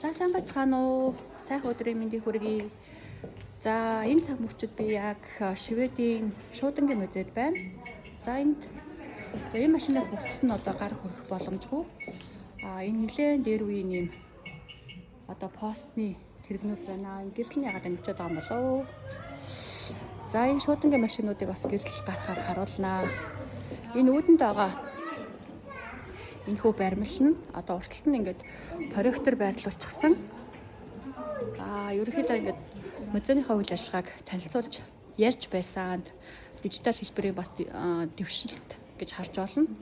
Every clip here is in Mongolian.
За сайн бацгаана уу? Сайхан өдрийн мэндийг хүргэе. За энэ цаг мөчид би яг Шведийн Шуудангийн музейд байна. За энэ машинаас бусдад нь одоо гар хүрэх боломжгүй. Энэ нэлээд дээр үеийн юм одоо постны тэрэгнүүд байна. Энэ гэрэл нь ягаад ангичаад байгаа юм болов? За энэ Шуудангийн машинуудыг бас гэрэл гарахаар харуулнаа. Энэ үүдэнд байгаа энэ хүү баримлал нь одоо урталт нь ингээд проектор байрлуулчихсан. Ерөнхийдөө ингээд музейнийхээ үйл ажиллагааг танилцуулж ярьж байсан дижитал хэлбэрийн бас дэвшилт гэж харж байна.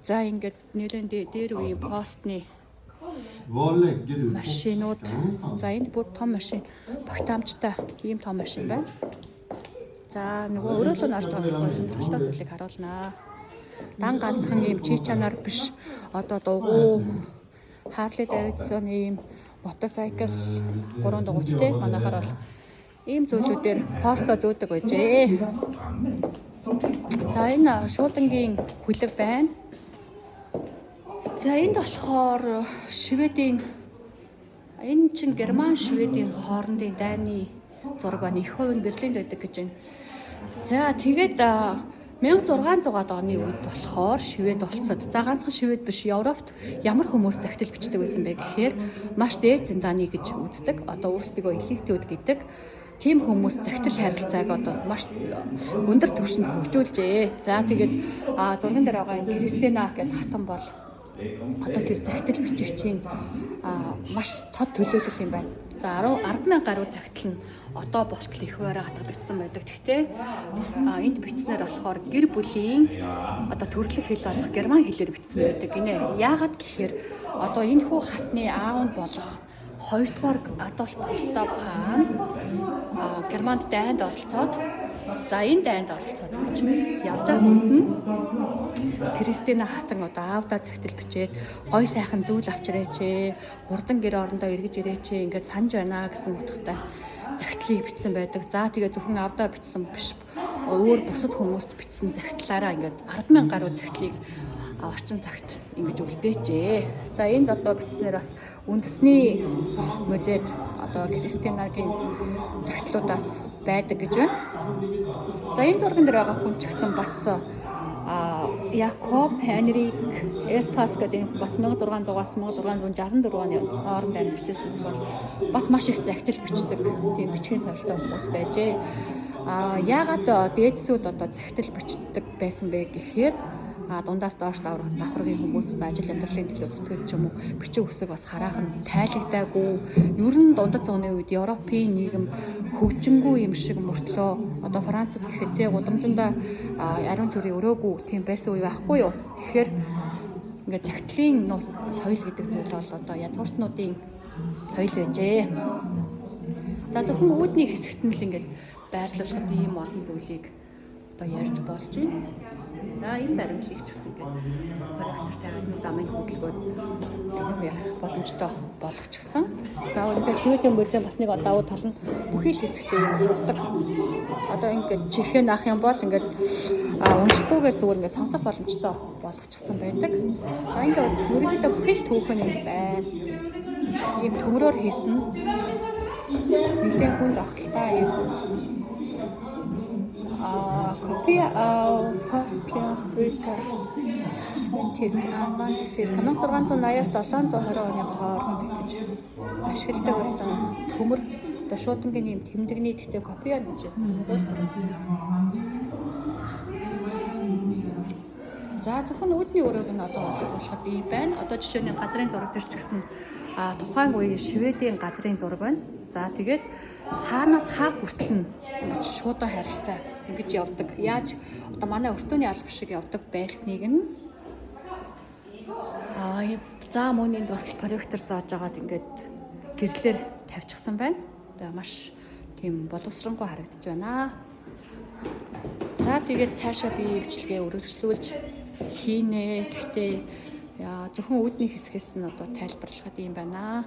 За ингээд нэлээд дээр үеийн постны машинууд. За энд бүр том машин, багтаамжтай ийм том машин байна. За нөгөө өрөөлөө нь орж байгаа сонирхолтой зүйлийг харуулнаа. Дан ганцхан ийм чи чанар биш одоо дугуй Harley Davidson ийм мотоцикл 3 дугуйчтэй манайхаар бол ийм зүйлүүдээр посто зөөдөг байжээ. За энэ Шуудангийн хүлэг байна. За энд болохоор Шведийн энэ чин Герман Шведийн хоорондын дайны зураг байна. Их хувь нь Берлинд байдаг гэж байна. За тэгээд 1600-аад оны үед болохоор Швед улсад за ганцхан Швед биш Европт ямар хүмүүс захидал бичдэг байсан бэ гэхээр маш дээд зэндааны гэж үздэг. Одоо өөрсдөө элитүүд гэдэг тийм хүмүүс захидал харилцааг одоо маш өндөр түвшинд хөгжүүлжээ. За тэгээд зурган дээр байгаа энэ Кристина гэдэг хатан бол одоо тэр захидал бичигчийн маш тод төлөөлөл юм байна. За 10,000 гаруй захидал нь одоо болтол их байраа хатгагдсан байдаг. Гэхдээ энд бичснээр болохоор гэр бүлийн одоо төрөлх хэл болох герман хэлээр бичсэн байдаг гинэ. Яагаад гэхээр одоо энэ хүү хатны аав нь болох 2-р Адольф Густав хаан Германд дайнд оролцоод за энэ дайнд оролцоод явж байгаа үед нь Кристина хатан одоо аавдаа захидал бичээд гой сайхан зүйл авчирээч, хурдан гэр орондоо эргэж ирээч, ингээд санаж байна гэсэн утгатай захидлыг бичсэн байдаг. За тэгээ зөвхөн аавдаа бичсэн биш өөр бусад хүмүүст бичсэн захидлаараа ингээд 10,000 гаруй захидлыг орчин цагт ингэж үлдээжээ. За энд одоо бичснээр бас үндэсний музейд одоо Кристинагийн захидлуудаас байдаг гэж байна. За энэ зурган дээр байгаа хүн ч гэсэн бас Якоб Хенрик Эспас гэдэг бас 1600-аас 1664 оны хооронд амьдарчсэн бол бас маш их захидал бичдэг тийм бичгийн сонирхолтой хүмүүс байжээ. Яагаад дээдсүүд одоо захидал бичдэг байсан бэ гэхээр дундаас доош давхаргын хүмүүс ажил амьдралын төлөө зүтгэж ч юм уу бичиг үсэг бас хараахан тайлагдаагүй. Ер нь дундад зууны үед Европын нийгэм хөгжингүй юм шиг мөртлөө одоо Францад гэхэд те гудамжиндаа ариун цэврийн өрөөгүй тийм байсан үе байхгүй юу. Тэгэхээр ингээд захидлын соёл гэдэг зүйл бол одоо язгуурчнуудын соёл байжээ. За зөвхөн үүдний хэсэгт нь л ингээд байрлуулахад ийм олон зүйлийг одоо ярьж болж байна. За энэ баримтлыг ч гэсэн ингээд проектортай замын хөдөлгөөд юм ярих боломжтой болгочихсон. За өнөөдөр Шведийн музей бас нэг давуу тал нь бүхий л хэсэгтэй юм сонсдог. Одоо ингээд чихээ наах юм бол ингээд уншихгүйгээр зүгээр ингээд сонсох боломжтой болгочихсон байдаг. За ингээд ерөнхийдөө бүхий л түүхэн юм байна. Ийм төмрөөр хийсэн нэлээд хүнд ахалтай юм. Copy of Fosclian Brücker тэр 1680-аас 720 оны хооронд гэж ашигладаг байсан төмөр одоо Шуудангийн ийм тэмдэгний тэгтээ копи гэж байна. За зөвхөн үүдний өрөөг нь одоо олоход ийм байна. Одоо жишээ нь газрын зураг дээр ч гэсэн тухайн үеийн Шведийн газрын зураг байна. За тэгээд хаанаас хаа хүртэл нь шуудан харилцаа ингэж явдаг. Яаж одоо манай өртөөний алба шиг явдаг байсныг нь за мөний бас проектор зааж агаад ингээд гэрлэлээр тавьчихсан байна. Тэгээ маш тийм боловсронгуй харагдаж байна. За тэгээд цаашаа би бичлэгээ өргөжлүүлж хийнэ. Гэхдээ зөвхөн үүдний хэсгээс нь одоо тайлбарлахад юм байна.